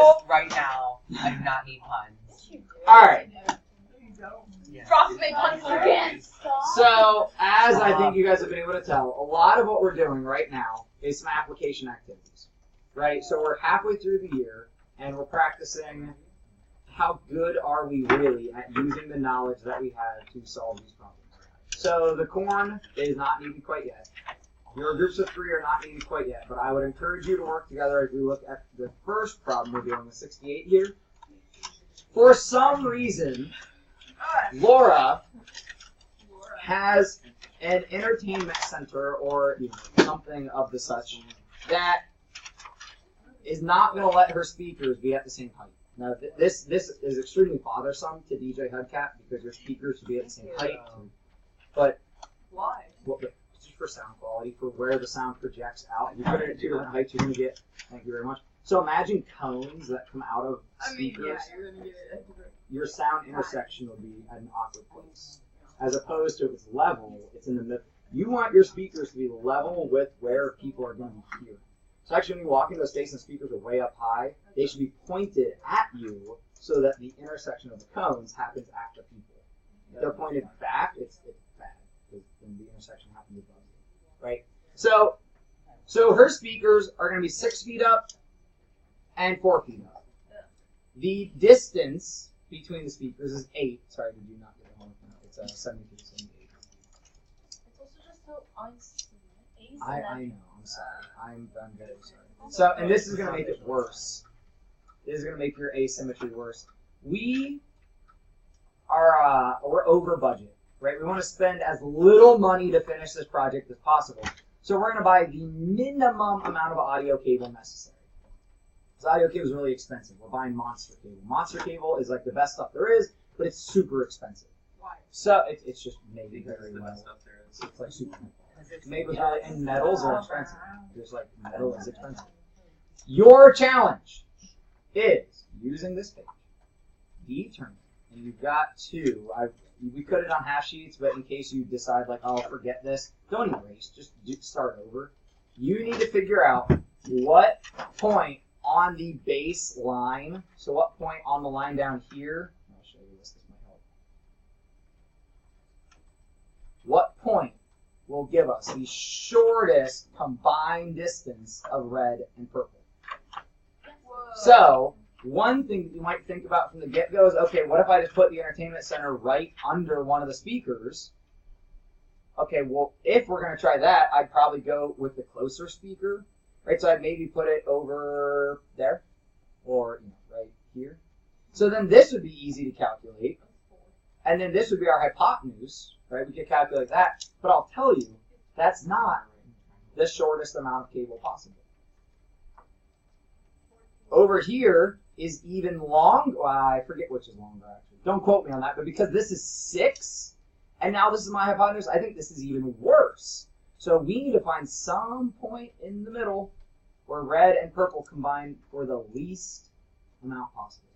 Just right now, I do not need puns. All right. Yeah. Frost made puns again. So, as I think you guys have been able to tell, a lot of what we're doing right now is some application activities, right? So we're halfway through the year, and we're practicing how good are we really at using the knowledge that we have to solve these problems. So the corn is not needed quite yet. Your groups of 3 are not needed quite yet, but I would encourage you to work together as we look at the first problem we're dealing with 68 here. For some reason, Laura has an entertainment center or something of the such that is not going to let her speakers be at the same height. Now, this is extremely bothersome to DJ Hubcap because your speakers should be at the same height. But Why? just for sound quality, for where the sound projects out. If you put it at 2 different heights, you're going to get. Thank you very much. So imagine cones that come out of speakers. You're gonna get it. Your sound intersection will be at an awkward place. As opposed to if it's level, it's in the middle. You want your speakers to be level with where people are going to be hearing. So actually when you walk into a space and speakers are way up high, they should be pointed at you so that the intersection of the cones happens at the people. If they're pointed back, it's bad, because then the intersection happens above you, right? So her speakers are going to be 6 feet up and 4 feet up. The distance between the speakers is 8. Sorry, did you not get it home? It's 72 to 78. It's also just so unsymmetrical. I know. I'm sorry. I'm very sorry. So, and this is going to make it worse. This is going to make your asymmetry worse. We're over budget, right? We want to spend as little money to finish this project as possible. So we're going to buy the minimum amount of audio cable necessary. This audio cable is really expensive. We're buying Monster cable. Monster cable is like the best stuff there is, but it's super expensive. Why? So it's just made very well. It's like super made with really, and metals are expensive. Just like metal is expensive. Your challenge is using this page. Determine, and you've got 2. We put it on half sheets, but in case you decide like, oh, forget this, don't erase. Just start over. You need to figure out what point on the base line. So what point on the line down here? I'll show you this. This might help. What point will give us the shortest combined distance of red and purple? Whoa. So one thing that you might think about from the get-go is, okay, what if I just put the entertainment center right under one of the speakers? Okay, well, if we're going to try that, I'd probably go with the closer speaker, right? So I'd maybe put it over there or right here. So then this would be easy to calculate. And then this would be our hypotenuse, right? We could calculate that. But I'll tell you, that's not the shortest amount of cable possible. Over here is even long. Well, I forget which is longer, actually. Don't quote me on that. But because this is 6, and now this is my hypotenuse, I think this is even worse. So we need to find some point in the middle where red and purple combine for the least amount possible.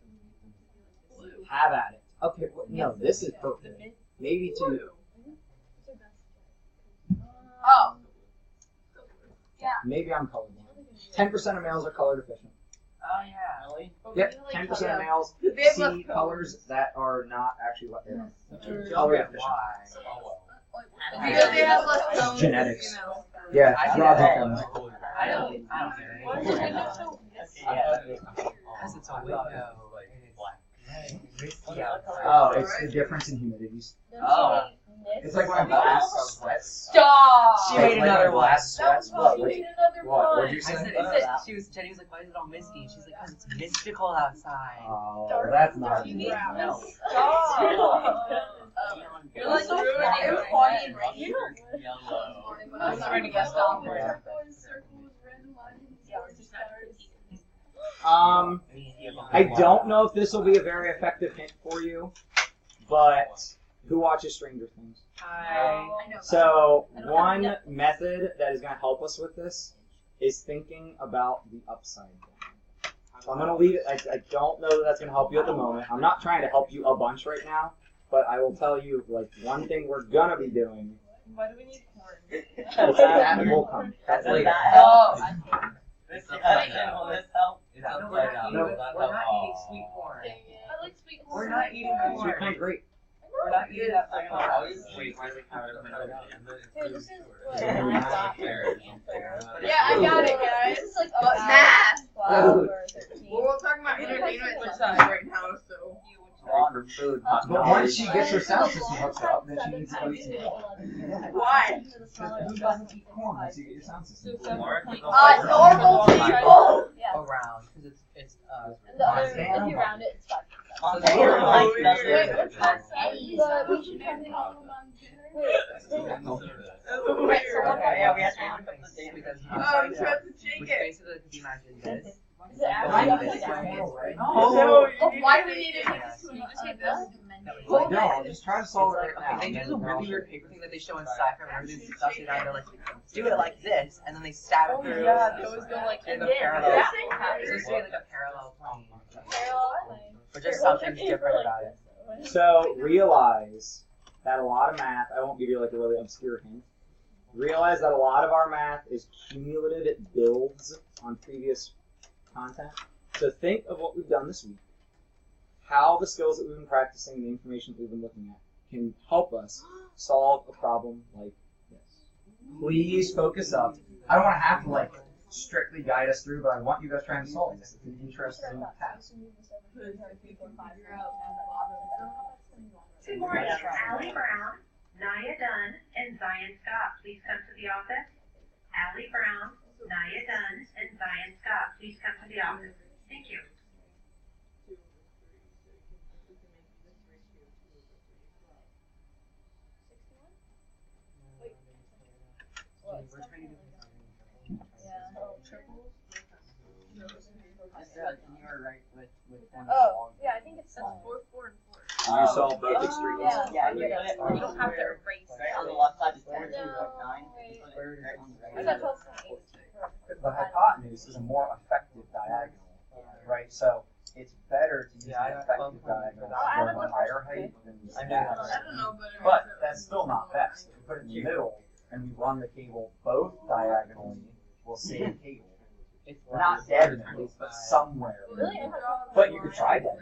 Have at it. Okay, well, no, this is purple. Maybe 2. Oh. Yeah. Maybe I'm colorblind. 10% of males are color deficient. Oh yeah, really? Yep, 10% of males They have less see colors that are not actually what they are. Don't Color get deficient. why. Oh well. Because they have less tones. Genetics. You know. Yeah, I Roger get can. I don't get it. Yeah, because it's a window. Oh, it's the difference in humidities. Oh. It's like when a glass sweats. Stop! She made another glass sweats. What? What? You made another What? one. What'd you I said, Jenny was like, why is it all misty? And she's like, because it's mystical outside. Oh, that's not You need good. No. Stop. You're like So ruining funny. it. Funny and right. Yellow. I'm trying to guess down Yeah. there. I don't know if this will be a very effective hint for you, but who watches Stranger Things? Hi. So one method that is going to help us with this is thinking about the upside down. So I'm going to leave it. I don't know that that's going to help you at the moment. I'm not trying to help you a bunch right now, but I will tell you, like, one thing we're going to be doing. Why do we need corn? That will come. That's later. Oh, This help. No, I got it, guys. This is like math. 12 or 13. Well, we're talking about entertainment right now, so. Water, food, hot But once she gets her sound system hooked up, then she needs to go eat some more. Why? Because who doesn't eat corn once you get your sound system? Normal people. Yeah. around because it's And the other, Montana. if you round it, it's 5. Oh, Wait, what's that? But we should try to call them on. Wait, Wait, yeah, we have to put the data because I'm trying to shake which it. basically if you imagine this. is it I actually think it's upside right. down? No. So, Why do we need it? No, just try to solve it It's right like, now. okay, they do the really weird paper thing that they show in sci-fi where they stuff it out, they're like, do it like this, and then they stab it Oh through. yeah, they always go like in the this. parallel. Yeah. It's supposed to be like a parallel plane, Parallel. but just something's different about it. So realize that a lot of math, I won't give you like a really obscure hint. Realize that a lot of our math is cumulative, it builds on previous content. So think of what we've done this week, how the skills that we've been practicing, the information that we've been looking at can help us solve a problem like this. Please focus up. I don't want to have to like strictly guide us through, but I want you guys trying to solve this. It's an interesting task. Good morning, Allie Brown, Naya Dunn, and Zion Scott. Please come to the office. Allie Brown, Naya Dunn, and Zion Scott. Please come to the office. Thank you. We're trying to do something. You were right with one. Oh, yeah, I think it's That's small. 4, 4, and 4. You solve both extremes. Yeah. Yeah, You don't have to erase. Right on the left side is 10, No, 9. wait. Right on the I right. got 12.8. The hypotenuse is a more effective diagonal, right? So it's better to use Yeah, I an got effective 12.8 diagonal for that. for a higher height than I know that. that. I don't know, But that's still not best. If we put it in the middle and we run the cable both diagonally, we'll save cable. It's Not dead in the middle, but somewhere. Really? But you could try that.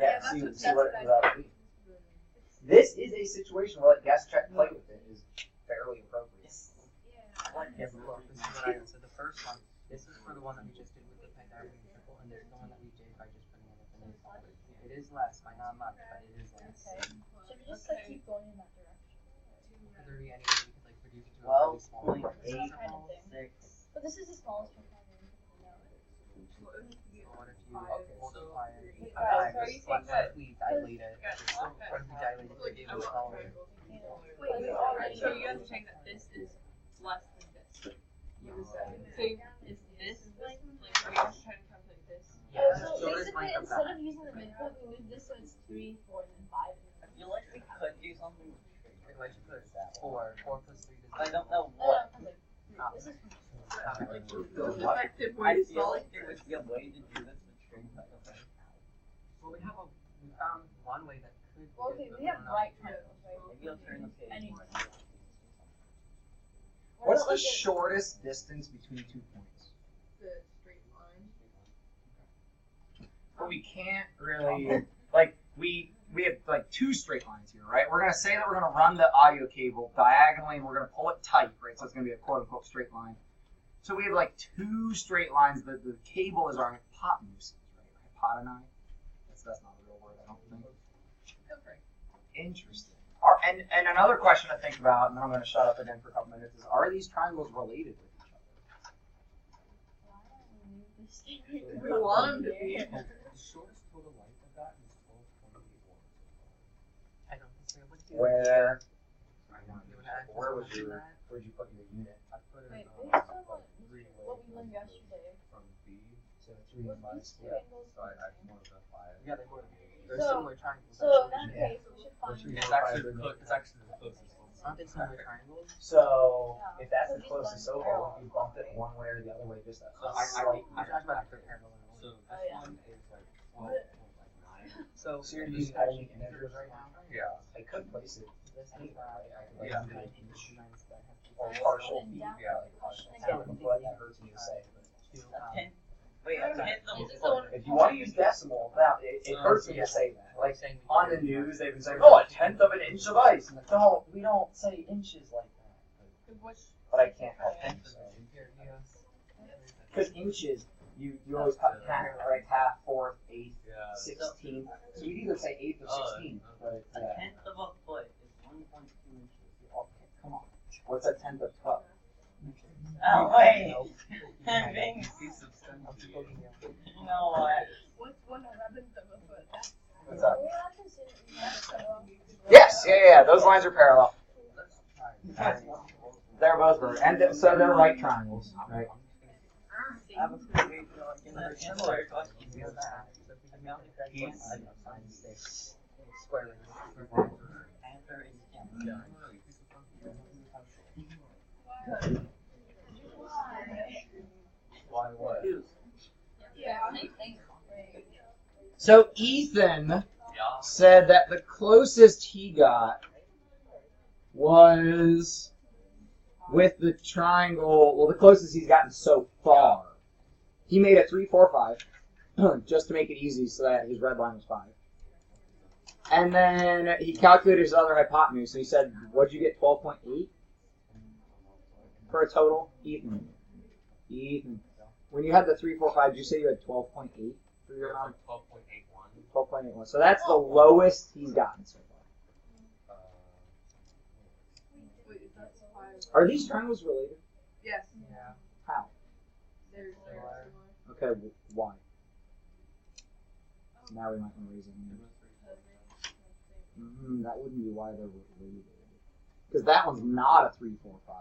Yeah, see what it comes out to be. This is a situation where like guest check play with it is fairly appropriate. Yeah, but look, this is what I so the first one, this is for the one that we just did with the Pythagorean triple, and this is the one that we did by just putting it in the middle. It is less by not much, but it is less. Okay. Should we just like keep going in that direction? Could there be any way we could like reduce it to a really small one? 12.8, Kind of thing. 6. But this is the smallest one. So what if you multiply it Right, by so what if we dilate it? So what if we dilate it to be able to solve it? Wait, so you guys are saying that this is less than this. So is this like are you just trying to calculate this? Yeah, So so there's basically, like a instead of using the midpoint, we move this so it's 3, 4, and then 5. I feel like we could do something with Wait, why'd you put 4? 4 plus 3 does I don't know No, what. no, this is Effective I way to feel solve like there would be a way to do this with strings. I don't know. Well, we found one way that could. well, okay, we have right triangles, right? Maybe I'll turn the page. Anything. What's the shortest distance between 2 points? the straight line. But we can't really like we have like 2 straight lines here, right? We're gonna say that we're gonna run the audio cable diagonally and we're gonna pull it tight, right? So it's gonna be a quote unquote straight line. So we have like 2 straight lines. The cable is our hypotenuse, right? Hypoteni. That's not a real word, I don't think. Go for it. Interesting. And another question to think about, and then I'm going to shut up again for a couple minutes, is are these triangles related with each other? We want them to be. The shortest total length of that is 12.8 watts. I don't think so. What's the Where? Where'd Where'd you put your unit? I put it Wait, in based on what we learned yesterday, From B, So 3 and 5 these split. triangles so I wanted to 5. Yeah, they were. They're So- similar triangles. so in that case, we should find. It's actually the closest one. Aren't they similar triangles? So if that's the So these closest lines so are far, if you bumped it one way or the other way, just a I slight. talked about active parallel. So this Oh, yeah. one is like 12.9. So So you're using only integers right now? Yeah. I could place it anywhere. I could like Yeah. do it Or or partial And B. down. Yeah. That hurts me to say. But A 10. Wait, a 10th Is this the one? if you want to use decimal, now it hurts me to say that. Like saying on the news, they've been saying, "Oh, 1/10 of an inch of ice." And we don't say inches like that. Which? But I can't help it. So. Here, yes. because inches, you always cut right half, fourth, eighth, Yeah. 16th. So we'd either say eighth or 16th. But A tenth of a foot is 1.2 inches. come on, what's a tenth of 12? Oh wait. I'm Being- substantial. You know what? What's 1/11th of a foot? That's What's up? Yes, yeah. Those lines are parallel. They're both vertical, and so they're right triangles, right? I have a pretty similar question to that. Square. Answer is 10. Why what? yeah. So Ethan Yeah. said that the closest he got was with the triangle. Well, the closest he's gotten so far. He made a 3, 4, 5, just to make it easy, so that his red line was 5. And then he calculated his other hypotenuse, and he said, "What'd you get? 12.8 for a total." Ethan. When you had the 3, 4, 5, did you say you had 12.8 for your amount? 12.81. 12.81. So that's the lowest he's gotten so far. Wait, that's 5. Are these triangles related? Yes. Yeah. How? They're similar. Okay, why? Now we might want to raise it. That wouldn't be why they're related. Because that one's not a 3, 4, 5.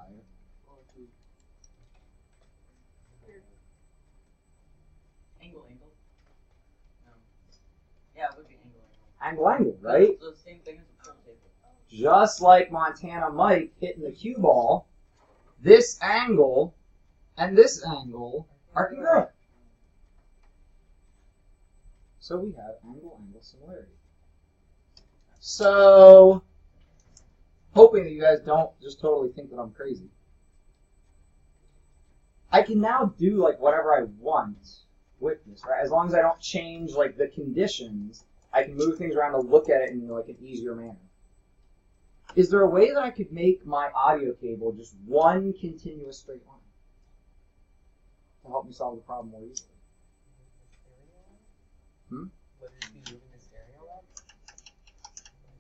Angle. No. Yeah, it would be angle. Angle, right? It's the same thing as a pool table. Just like Montana Mike hitting the cue ball, this angle and this angle are congruent. So we have angle similarity. So, hoping that you guys don't just totally think that I'm crazy, I can now do like whatever I want with this, right? As long as I don't change like the conditions, I can move things around to look at it in like an easier manner. Is there a way that I could make my audio cable just one continuous straight line to help me solve the problem more easily? Would it be moving the stereo up?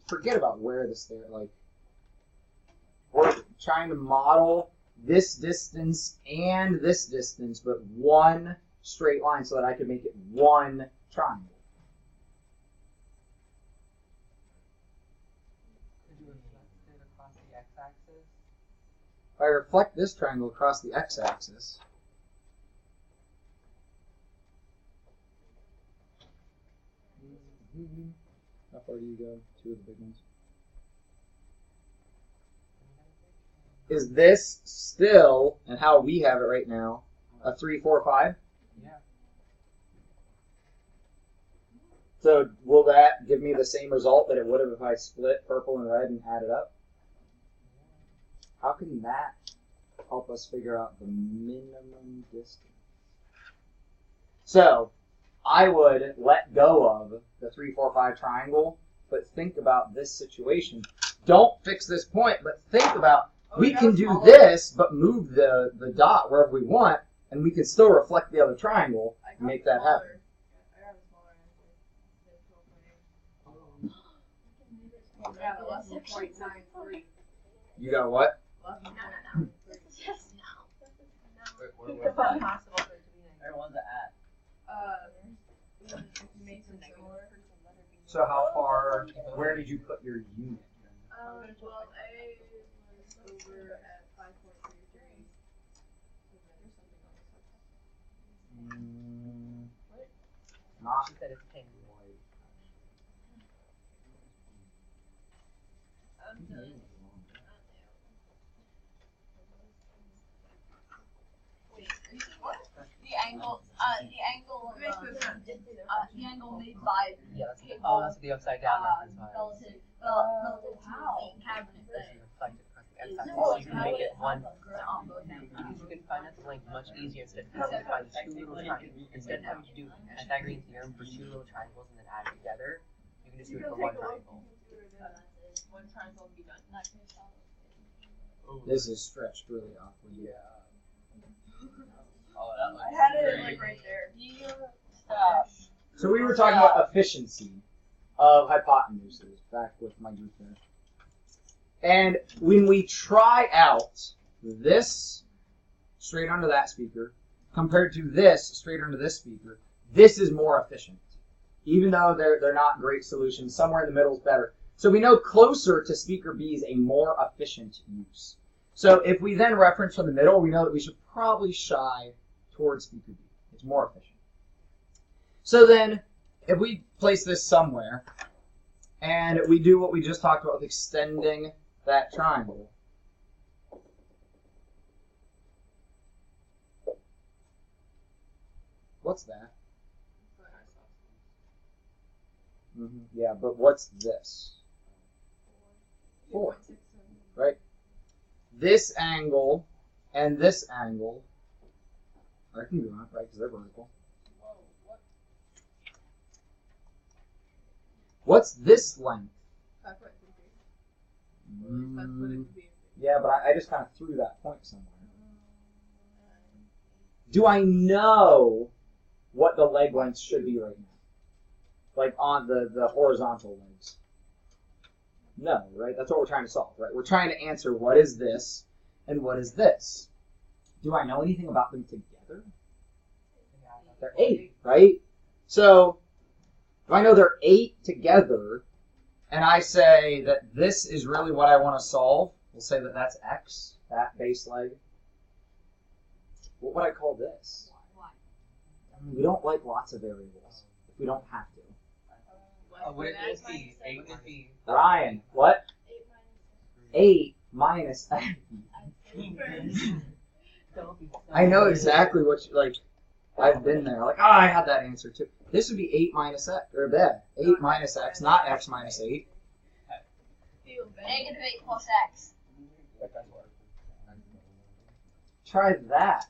Forget about where the stereo, like, we're trying to model this distance and this distance, but one straight line so that I can make it one triangle. Could you reflect it across the x-axis? If I reflect this triangle across the x-axis, how far do you go? 2 of the big ones. Is this still, and how we have it right now, a 3, 4, 5? Yeah. So will that give me the same result that it would have if I split purple and red and added up? How can that help us figure out the minimum distance? So I would let go of the 3, 4, 5 triangle, but think about this situation. Don't fix this point, but think about we can do this, but move the dot wherever we want, and we can still reflect the other triangle and make that happen. I got a smaller answer. Yeah, less than 0.93. You got what? Less than 0.93. Impossible for it to be Everyone's at. Made some similar. So how far, where did you put your unit? Well, A was over at 5.33. Not She said it's pink. The angle made by Yeah, that's the upside down reference line. relative to the cabinet This thing. is reflected across the Is x-axis. So you can make it one. on both ends. You can find out the length much easier instead of having to find 2 little triangles. Instead of having to do Pythagorean theorem for 2 little triangles and then add it together, you can just do it for 1 triangle. One triangle would be done. This is stretched really awkward. Oh, that I had like right there. Stop. So we were talking about efficiency of hypotenuses back with my group there. And when we try out this straight under that speaker compared to this straight under this speaker, this is more efficient. Even though they're not great solutions, somewhere in the middle is better. So we know closer to speaker B is a more efficient use. So if we then reference from the middle, we know that we should probably shy towards speaker B. It's more efficient. So then, if we place this somewhere, and we do what we just talked about with extending that triangle, what's that? Yeah, but what's this? 4, right? This angle and this angle are congruent, right? Because they're vertical. What's this length? Yeah, but I just kind of threw that point somewhere. Do I know what the leg length should be right now? Like on the horizontal legs? No, right? That's what we're trying to solve, right? We're trying to answer what is this and what is this. Do I know anything about them together? They're 8, right? So if I know they're 8 together, and I say that this is really what I want to solve, we'll say that that's x, that base leg. What would I call this? We don't like lots of variables if we don't have to. Would it just be 8 would be... Ryan, what? 8 minus x. I know exactly what you, like, I've been there. Like, I had that answer too. This would be 8 minus x, or that. 8 minus x, not x minus 8. Negative 8 plus x. Try that.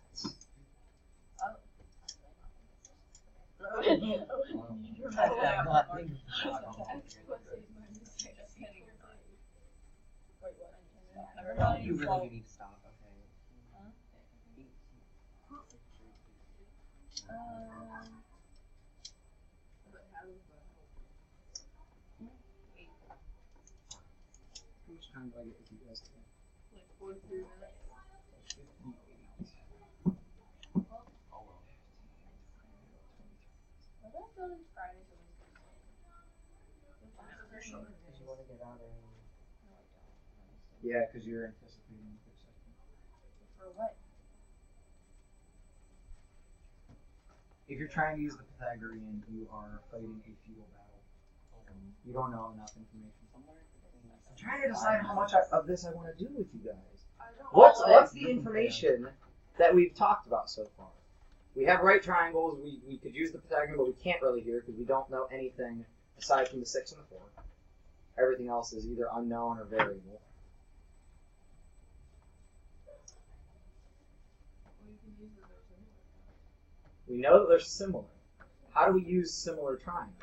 You really need to stop, okay? How much time do I get with you guys today? Like 43 minutes. Because you want to get out early. Yeah, because you're anticipating the session. For what? If you're trying to use the Pythagorean, you are fighting a futile battle. You don't know enough information. I'm trying to decide how much of this I want to do with you guys. What's the information that we've talked about so far? We have right triangles. We could use the Pythagorean, but we can't really here because we don't know anything aside from the 6 and the 4. Everything else is either unknown or variable. We know that they're similar. How do we use similar triangles?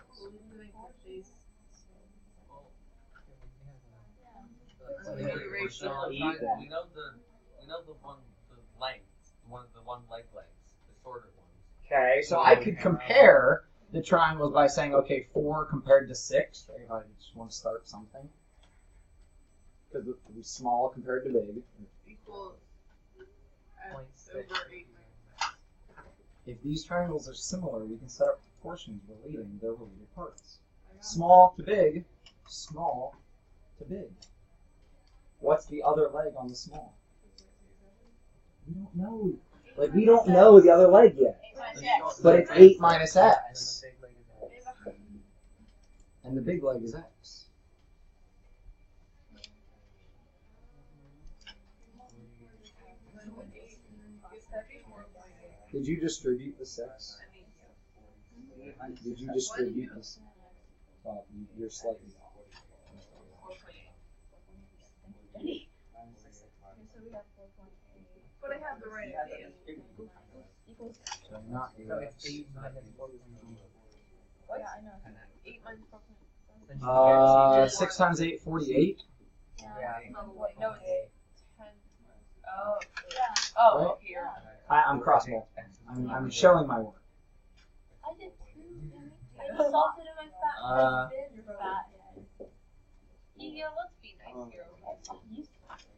We know the one leg lengths, the shorter ones. Okay, so I could compare the triangles by saying, okay, 4 compared to 6. Right? If I just want to start something. Because it would be small compared to big. Equals x over 8. If these triangles are similar, we can set up proportions relating their related parts. Small to big, small to big. What's the other leg on the small? We don't know. Like, we don't know the other leg yet. But it's 8 minus x. And the big leg is x. Did you distribute the 6? Did you distribute this? You're slightly off. But I have the right idea. So not So it's 8 minus 4. Yeah, I know. 8 minus 4. 6 times 8, 48. Yeah. No, it's 10. Oh, yeah. Oh, Right? here. I'm cross multiplying. I'm showing my work. I did too. I just salted in my fat fat. Yeah, let's be nice here.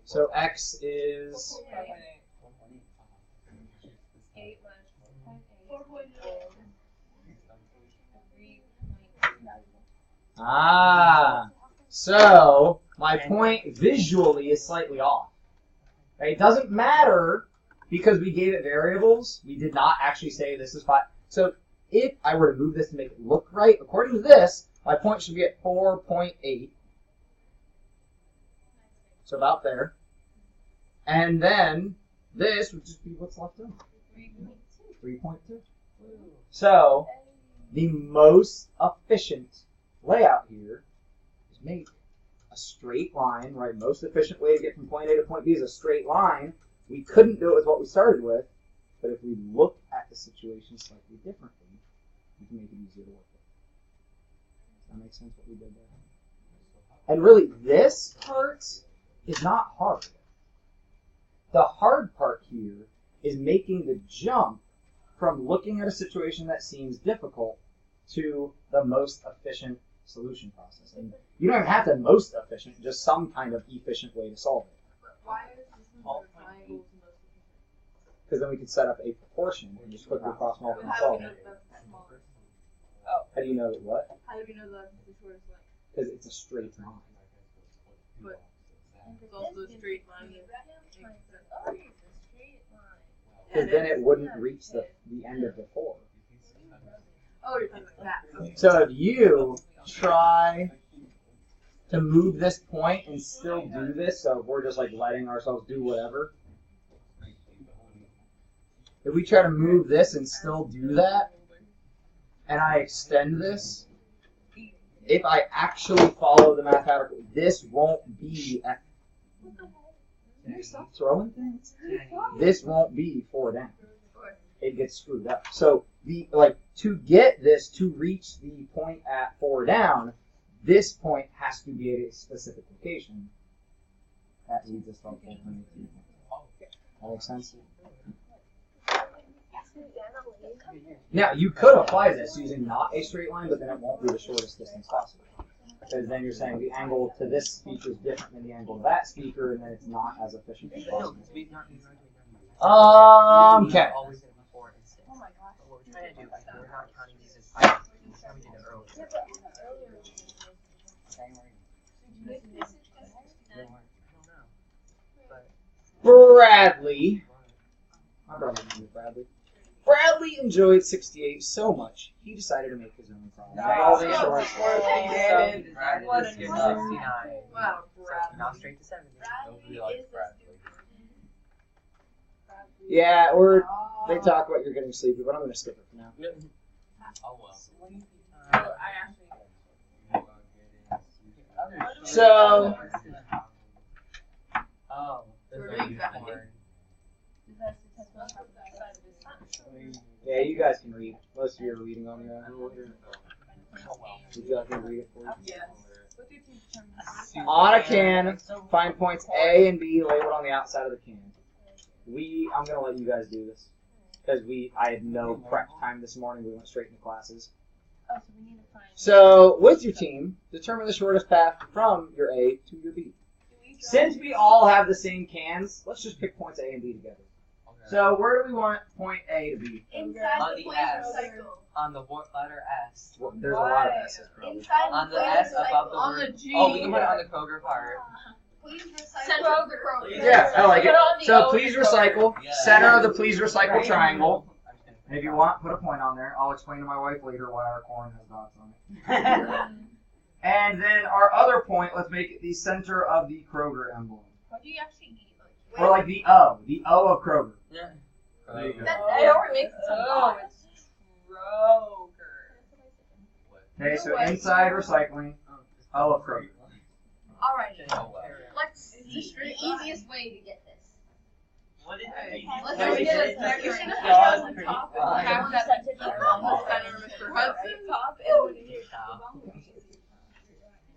So x is 8 so my point visually is slightly off. Right? It doesn't matter because we gave it variables. We did not actually say this is 5. So if I were to move this to make it look right, according to this, my point should be at 4.8. So about there. And then this would just be what's left over. 3.2. So the most efficient layout here is make a straight line, right? Most efficient way to get from point A to point B is a straight line. We couldn't do it with what we started with, but if we look at the situation slightly differently, we can make it easier to work with. Does that make sense what we did there? And really, this part is not hard. The hard part here is making the jump from looking at a situation that seems difficult to the most efficient solution process. And you don't even have the most efficient, just some kind of efficient way to solve it. Why is this triangle the most efficient? Because then we could set up a proportion and just quickly cross multiply and How solve do we know it. that that's the smallest? How do you know that what? How do we know that's the shortest line? Because it's a straight line. But it's also a straight line. Because then it wouldn't reach the end of the 4. Oh, you're talking like that. Okay. So if you try to move this point and still do this, so if we're just like letting ourselves do whatever, if we try to move this and still do that, and I extend this, if I actually follow the mathematical, this won't be at, can you stop throwing things? This won't be 4 down. It gets screwed up. So to get this to reach the point at 4 down, this point has to be at a specific location. That leads us from 4.2. That makes sense? Now, you could apply this using not a straight line, but then it won't be the shortest distance possible. Because then you're saying the angle to this speaker is different than the angle to that speaker, and then it's not as efficient as possible. Okay. Always did it before and six. Oh my gosh. But what we're trying to do, like, we're not counting these as 5. This is how we did it earlier. Yeah, but earlier. I don't know. But Bradley. My brother named Bradley. Bradley enjoyed 68 so much, he decided to make his own problem. Involving shorts. What a 69. Wow, So now straight to 70. Nobody likes Bradley. Yeah, they talk about you're getting sleepy, but I'm going to skip it for now. Oh well. I actually. So, Oh, there's a unicorn. yeah, you guys can read. Most of you are reading on your own. Would you like me to read it for you? Yes. What's your team determined? On a can, find points A and B labeled on the outside of the can. I'm going to let you guys do this. Because I had no prep time this morning. We went straight into classes. Oh, so we need to find. So, with your team, determine the shortest path from your A to your B. Since we all have the same cans, let's just pick points A and B together. Okay. So, where do we want point A to be? Inside On the the point S. cycle. On the letter S. Well, there's a lot of S's, probably. Inside On the point S cycle. above the On word. the G. Oh, we can put it on the Kroger part. Please recycle. Center of the Kroger. Yeah, I like it. Put on the So, O please in the recycle. Yeah. Center of the please recycle triangle. I'm just gonna And if you want, put a point on there. I'll explain to my wife later why our corn has dots on it. And then our other point, let's make it the center of the Kroger emblem. What do you actually need? Or like the O of Kroger. Yeah. There you go. That already makes it Oh, it's Kroger. Okay, so inside recycling, O of Kroger. Alright. Oh well. Let's see the easiest way to get this. What is Let's No, just we get did it. it. We're That's gonna pretty- put it on that's the top. pretty fun. Have that Set it here on the Center, Mr. Hudson. top and here.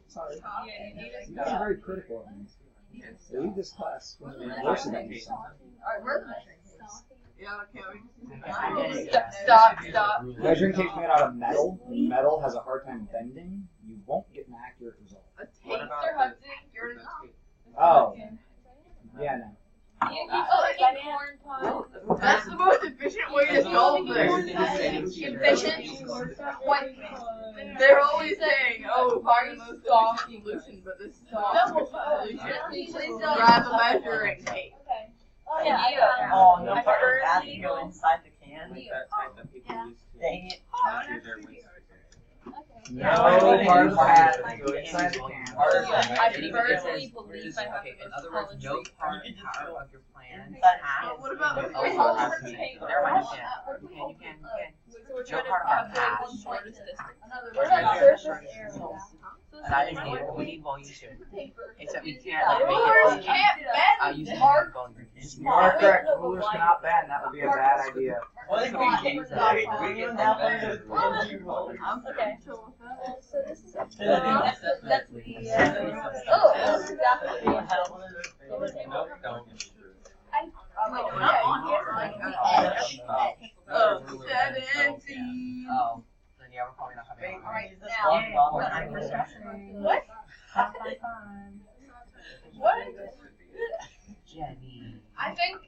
Sorry. Yeah, you need You guys are very critical of me. They leave this class when they're worse than me. Alright, where are the metrics? Yeah, can't we Yeah. stop. Measuring tape's made out of metal. Metal has a hard time bending. You won't get an accurate result. A taster Hudson, you're Oh. Yeah, no. That's the most efficient way to solve this. Efficient? What? They're always saying, oh, find the most efficient solution, but this is not the solution. Grab a measuring tape. Oh, yeah. Oh, no part of that can go inside the can. Like that type that people use to Dang it. do their waste. No part of the pad can go inside the can. I It even personally says- believe I have okay, the in most other words, no college part You can just part go of your plan inside has. What about no the part whole has thing? to- Never mind, you can. So we're No trying to part about calculate half. one shortest distance. What about surface area? That is needed. We need volume too. Except we can't Rulers make it. can't bend. Use Mark. volume. You are correct. Rulers cannot bend. That would be a bad idea. What if we use that? We get that one of those rollers. Okay. So So this is That's that's the. oh, that's exactly. Nope, don't. Oh, 17. Oh, then yeah, we're probably not having. Wait, Alright. use this one bottle I'm What? What? Jenny. I think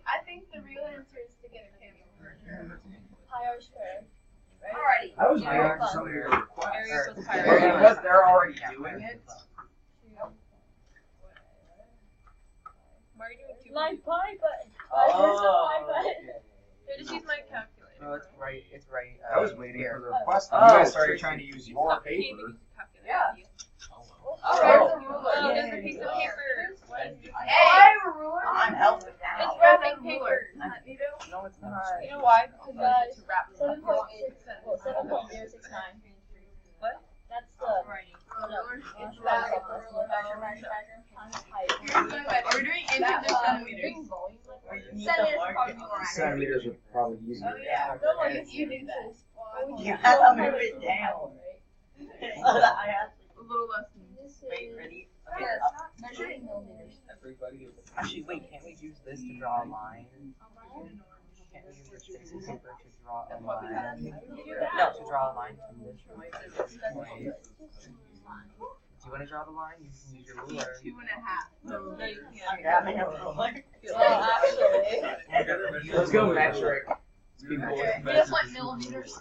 the real answer is to get a camera. Pi r squared. Alrighty. I was Yeah. waiting for somebody to request. Area equals pi But r squared. because they're already doing it, Why are you doing two? My pi button. Oh. Where's the pi button? Here, just use my calculator. No, it's right. It's right. I was waiting here. for the request. And you guys started trying to use your Stop handing paper. me the calculator. Yeah. Where's the ruler? Oh. There's a piece of paper. I have a ruler. I'm helping It's now. wrapping paper. No, it's not. You know why? Because Guys, I need to wrap it. 7.069. What? That's the. Are we doing inches or centimeters? We need the market. Centimeters are probably easier. Yeah. No, you do this. You have to move it down. So that I have A little less than This is. wait, ready? Yes, Okay. measuring millimeters. Everybody is. Actually, wait. Can't we use this to draw a line? Can't we use this piece of paper to draw a line? No, to draw a line from this point to this point. Do you want to draw the line? You can use your ruler. 2.5. No, you I'm can't. grabbing a ruler. Actually. Let's go metric. Just like millimeters.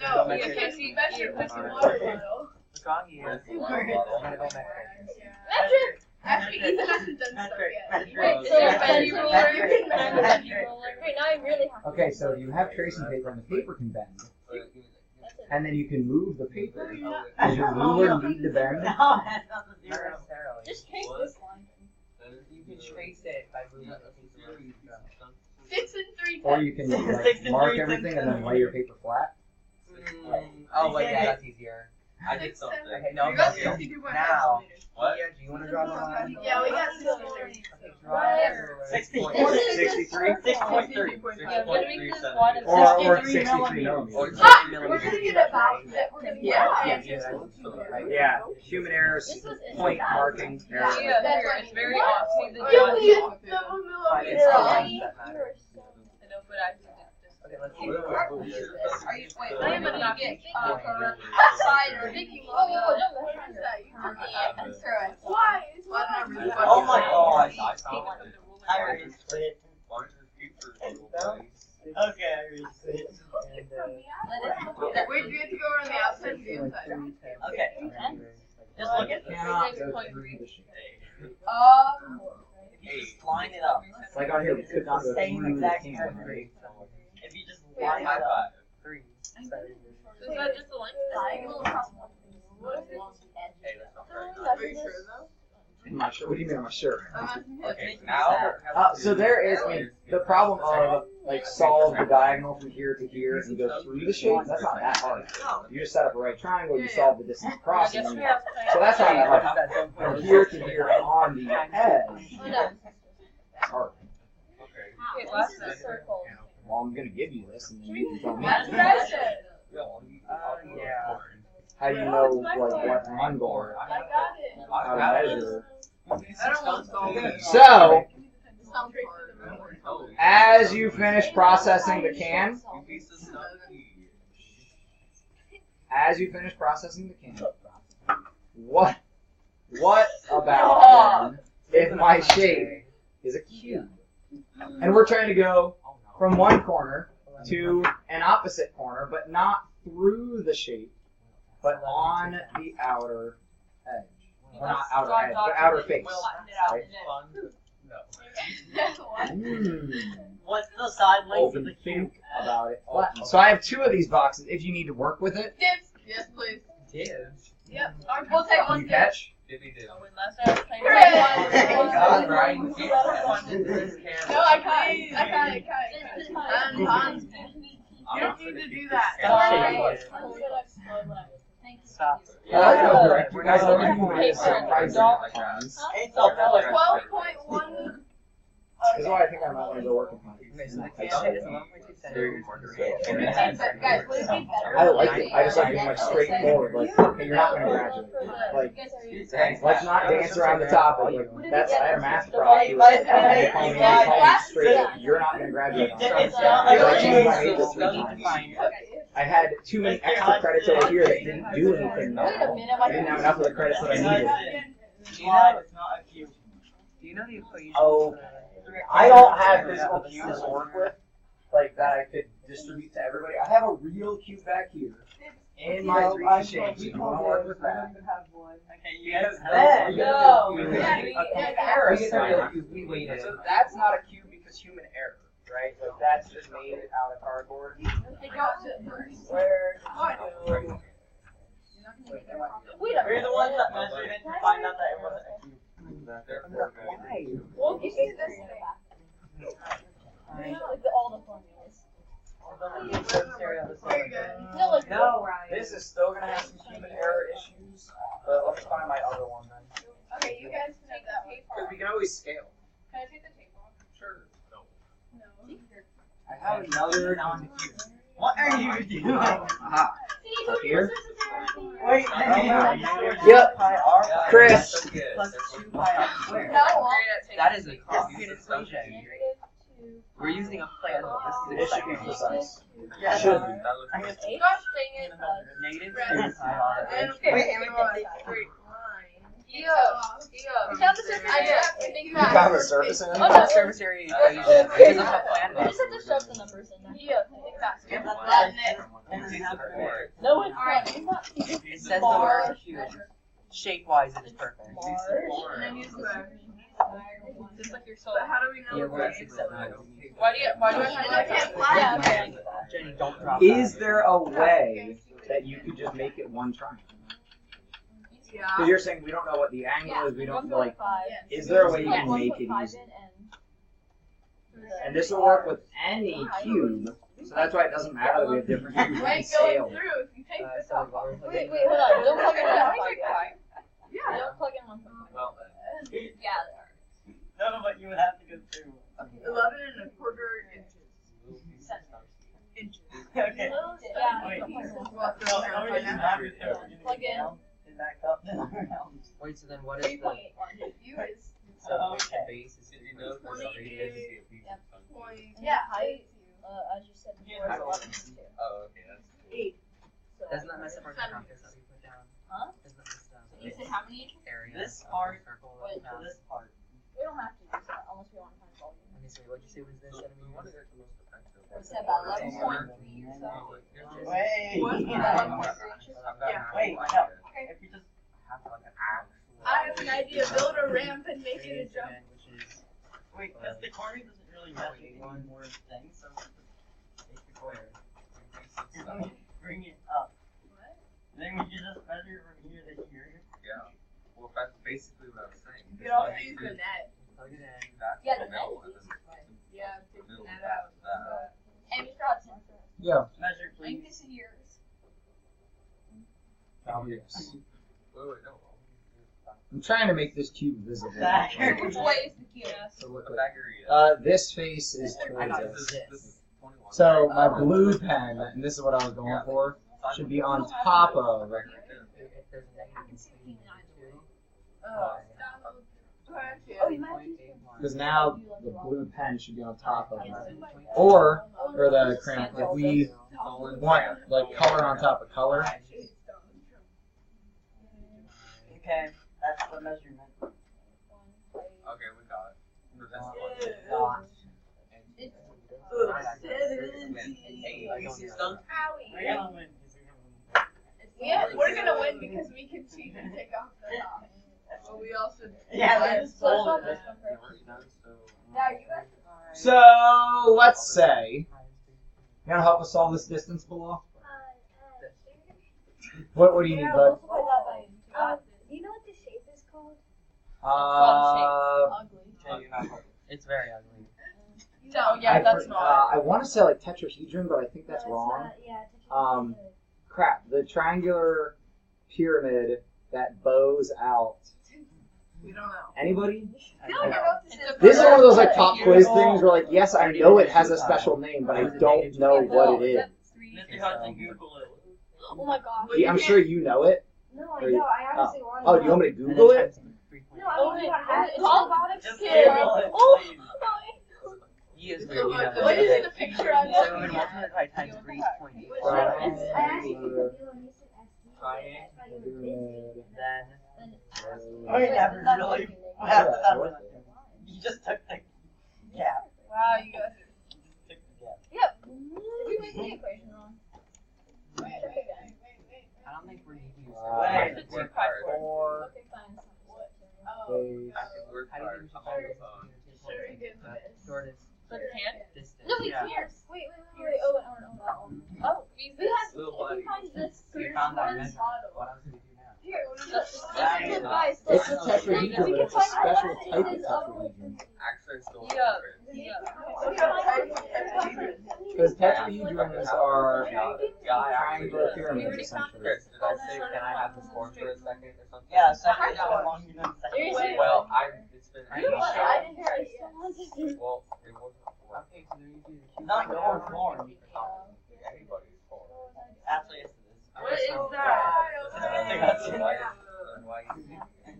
No, you can't see measure. Water bottle. Look on here. I'm gonna go metric. Metric. Actually, Ethan hasn't done stuff yet. Wait, Is so there a then bendy you ruler? can bend the bendy roller. Okay, now I really have to. Okay, so you have tracing paper and the paper can bend. That's it. And then you can move the paper. Does your ruler need to bend? No, that's not the Not zero. necessarily. Just trace this line. You can trace it by moving the paper. 6 and 3 Or you can like mark everything and then lay your paper flat. Oh, wait, yeah, that's easier. I did something. Okay, no, You got no, 62.5 now. millimeters. What? Yeah, do you want to draw the line? Yeah, we got 60. Okay, draw it. 63? 6.3. Yeah, we're gonna make this one and Or 63 63 millimeters. millimeters. Ah, we're gonna get about that. We're gonna Yeah, get yeah. Yeah, human errors, This was point marking error. Yeah, here, it's very off. See the Yeah, dots we off of it. But it's You're the right. lines that matter. I know, but I did this. Okay, let's see. Are you, wait, I I am am a not get outside or thinking Oh, no, Why? Oh my gosh. I found it. I already split. Why is your future little place? Okay, I already split. Wait, do you have to go around the outside or the inside? Okay. Just look at Cannot go through the shape. If you just line it up. Like on here, we could not go Same through the exact can, time. right? If you just line it High up. five. 3. Is that just a line? Hey, that's not very nice. Are you sure though? I'm not sure. What do you mean? I'm not sure. Okay, now. So there is the problem of like solve the diagonal from here to here and go through the shape. That's not that hard. You just set up a right triangle. You solve the distance across. And then so that's not that hard. From here to here on the edge, that's hard. Okay. Wait, last This is a circle. Well, I'm gonna give you this, and then you can tell me That's precious. Yeah. how you know like what angle, I got it. how to measure. I don't want to solve it. So Sounds hard. As you finish processing the can, what about then if my shape is a cube? And we're trying to go from one corner to an opposite corner, but not through the shape, but on the outer edge. Well, not outer edge, but outer face. Right? What's the side length of the cube? Think about it. So I have two of these boxes if you need to work with it. Dibs. Yes, please. Dibs. Yep. We'll take Can one you dibs. catch? Oh, wait, last time I was playing Thank God, Ryan. No, I can't. You don't need to do that. Stop. You guys are surprising times. 12.1. This is why I think I might want to go work upon it. Okay, so the can is 1.2 centimeters. I like it. I just like being like straightforward. Like, hey, you're not going to graduate. Like, let's not dance around the topic. Like, that's I had a math prof. He was like, hey, call me straight up. You're not going to graduate. I changed my major 3 times. I had too many extra credits over here that didn't do anything. I didn't have enough of the credits that I needed. It's not a cube. Do you know the equation? Oh, I don't have physical cubes to work with, like that I could distribute to everybody. I have a real cube back here in my 3D shape. You want to work with that? Okay, you guys We waited. So that's not a cube because human error, right? Like that's just made out of cardboard. Where? We're the ones that measured it to find out that it wasn't a cube. We'll give you this thing. All the formulas. No, Ryan. This is still gonna have some human error issues, but let's find my other one then. Okay, you guys can have that tape Because off. we can always scale. Can I take the tape off? Sure. No. I have another non-cube. What are you doing? Aha. Up here. Wait, Yep. Chris. Plus 2 pi r squared. No. That is a complicated subject. We're using a plan. This should be precise. Yeah, Should be. Gosh dang it. Negative 2 Right. pi r. And Wait, straight line. We found the surface area. You found the surface area? Oh, no. Surface area equation. Okay. Because I'm a plan. We just have to shove the numbers in there. Yeah. No, it's not. It says the word cube. Shape-wise, it is perfect. And then use the just like your soul. But how do we know? Yeah, we're at 6, 7, 8. Why do I can't fly? Yeah, okay. Jenny, don't drop Is that. there a way that you could just make it one triangle? Yeah. Because you're saying we don't know what the angle is, we don't know, like, 1.5. is there a way you Like can make it 1.5 easy? in And this will work with any cube, so that's why it doesn't matter that we have different cubes You in ain't going scale. through if you take this off. Wait, hold on. Don't plug in 1.5. Yeah. Don't plug in 1.5. Well, Yeah, there are. No, but you would have to go through. 11 1/4 inches. Okay. Yeah. Wait. Well, No, nobody doesn't have to go. Plug in. It back up and around. Wait, so then what is the... 3.81. You is So Okay. the base is 3. point. Yeah, height, as you said before, is 11.2. oh, okay, that's 8. So, Doesn't that mess up our compass that we put down? Huh? Doesn't that mess up You said how many inches? area? This of the part- circle Wait, that we So found? this part. We don't have to use that unless we want to find volume. Let me see, what'd you say was this centimeters? We said about 11.3 or so. Wait. What? 11.3 inches. Yeah. Wait, no. If you just I have an idea. Build a ramp and make it a jump. Which is wait, because the corner doesn't really measure any more things, so take the corner. Bring it up. Then we can just measure from here to here. Yeah. Well, that's basically what I was saying. You can also use the net. plug it in. Yeah, the net middle is and easy. Yeah, take the Middle net pass out. that. Hey, Mr. Hudson. Yeah. Measure, Length please. is yours. Yes. Wait, no. I'm trying to make this cube visible. Which way is the cube? So look The at- back area. this face is I towards got us. this. This is 21. So my blue pen, and this is what I was going for, should be on top of. If there's a negative between the two, Oh, Oh, you might have to use because now the blue pen should be on top of it. Or the crayon, if we want like color on top of color. Okay, that's the measurement. Okay, we got it. The best one. We're gonna win. Yeah, we're gonna win because we can cheat and take off the top. But we also Yeah, let's just fold it. So let's say you gonna help us solve this distance below. What do you need, bud? Do you know what the shape is called? ugly. It's very ugly. No, yeah, that's not. I want to say like tetrahedron, but I think that's wrong. Crap. The triangular pyramid that bows out. We don't know. Anybody? No, you know this is. This is one of those like pop quiz things where like, yes, I know it has a special name, but I don't know what it is. Mr. Hudson, Google it. Oh my gosh. Yeah, I'm sure you know it. No, I know. I honestly want to Oh, do you want me to Google it? No, I want to know. It's robotics Just kid. Google it, Oh, please. He is So weird. what? What is the picture on So it? when multiplied by times 3 is 20. I actually think the deal when you said SD. Then Oh, you never really. You just took the gap. Wow, you guys. Took the gap. Yep. We made the equation wrong. I don't think we're need to use Wait. that. Work hard. Or Okay, fine. Oh. space. I can work How do you hard think we on the should phone. Sure, we did this. Shortest But can't. distance. No, we Yeah. can't. Wait. Oh, Oh, we we have. Little If buddy. we find this. We found our measurement. What else do we do now? Here. Yeah. This is advice. It's a tetrahedron, but it's a special type of tetrahedron. Actually, I still Yeah. Because tetrahedrons are triangular pyramids, essentially. Chris, did I say can I have this form for a second or something? Yeah, second one long enough. Seriously? Well, it's been. You know what? I didn't hear. I still want to do. Well, it wasn't for Okay, so they're usually the cube. Not your form. anybody's form. Actually, it's this. What is that?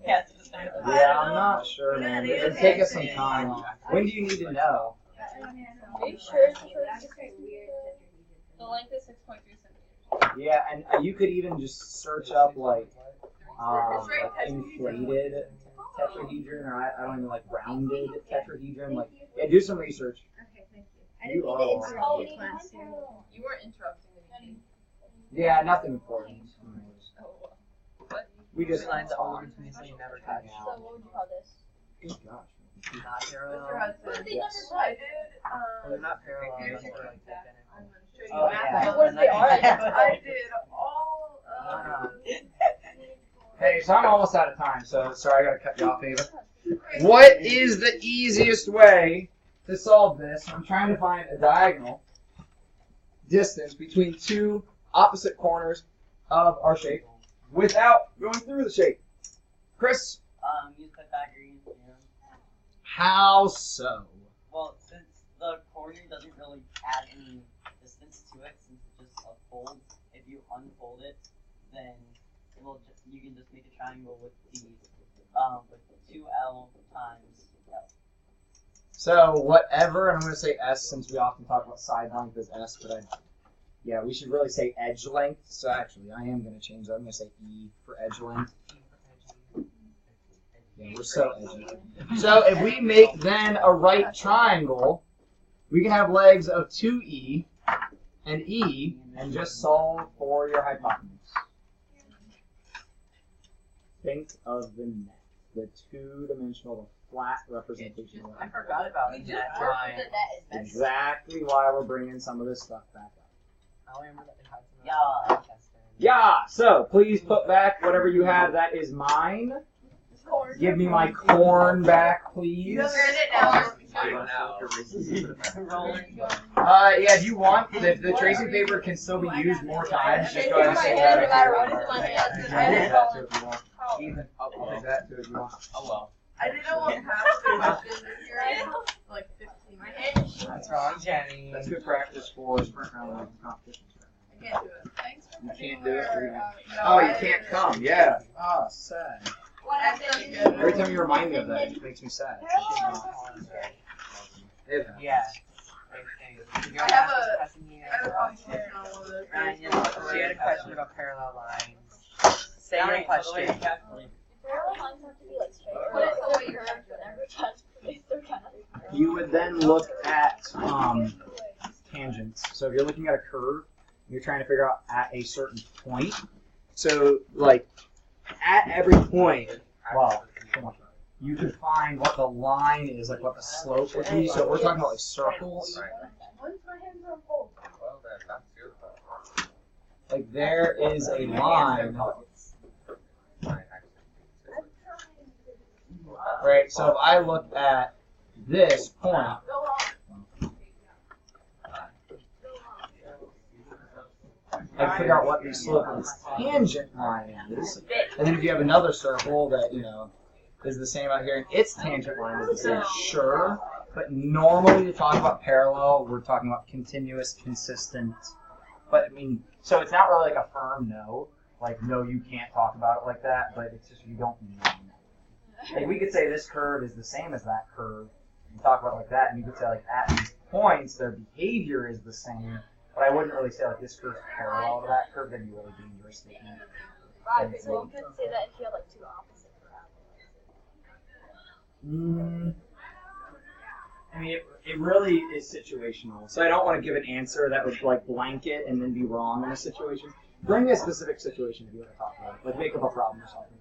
Yeah, it's just Yeah, I'm not sure, man. It'll take us some time. When do you need to know? Are you sure? The length is 6.3 centimeters. Yeah, and you could even just search up like inflated tetrahedron, or I don't even like rounded tetrahedron. Like, yeah, do some research. Okay, thank you. I You didn't are mean to welcome. interrupt the class here. You weren't interrupting the meeting. Yeah, nothing important. Oh, what? We just lines all over between so you never touch. So what would you call this? Oh, gosh. Not Mr. parallel. Hudson. Yes. I did. Well, they're not parallel. Here's They're your like feedback. identical. I'm going to show you Oh, math. yeah. What if they are? I did all of. Hey, so I'm almost out of time, so sorry I gotta cut you off, Ava. What is the easiest way to solve this? I'm trying to find a diagonal distance between two opposite corners of our shape without going through the shape. Chris, use Pythagorean theorem. how so? Well, since the corner doesn't really add any distance to it, since it's just a fold, if you unfold it, then it will just, you can just make a triangle with the with 2L times L. So whatever, and I'm going to say S since we often talk about side length as S, but yeah, we should really say edge length. So actually, I am going to change that. I'm going to say E for edge length. Yeah, we're so edgy. So if we make then a right triangle, we can have legs of 2E and E and just solve for your hypotenuse. Think of the net, the two-dimensional, flat representation of I it. forgot about We that. just Drawing. Exactly why we're bringing some of this stuff back up. I remember that it had some Yeah. testing. Yeah, so please put back whatever you have that is mine. Give me my corn back, please. You earned it now. Mine now. Rolling. Yeah, if you want, the tracing paper can still be used more times. Just go ahead and say that. No matter what, it's my hand. You can take that too if you want. Even I'll take that too if you want. oh well. I didn't know what happened this year. Like 15 minutes. That's wrong, Jenny. That's good practice for sprint round competitions. I can't do it. Thanks for You putting can't do it? where, Oh, no, you I can't didn't. come. Yeah. Oh, sad. Every time you remind me of that, it makes me sad. Yeah. I have a She had a question about parallel lines. Say your question. Parallel lines have to be like straight. But it's the way you're whatever touch. They're kind of. You would then look at tangents. So if you're looking at a curve, you're trying to figure out at a certain point. So like at every point, well, you can find what the line is, like what the slope would be. So we're talking about like circles. Well, that's your fault. Like there is a line, right? So if I look at this point, I figure out what the slope of this tangent line is, and then if you have another circle that is the same out here, and its tangent line is the same, sure. But normally to talk about parallel, we're talking about continuous, consistent. But I mean, so it's not really like a firm no. Like no, you can't talk about it like that. But it's just you don't know. Like we could say this curve is the same as that curve, and talk about it like that, and you could say like at these points their behavior is the same. But I wouldn't really say like this curve's parallel to that curve. That'd be really dangerous statement. Right, so you could say that if you have like two opposite parabolas. I mean, it really is situational. So I don't want to give an answer that would like blanket and then be wrong in a situation. Bring me a specific situation if you want to talk about it. Like make up a problem or something.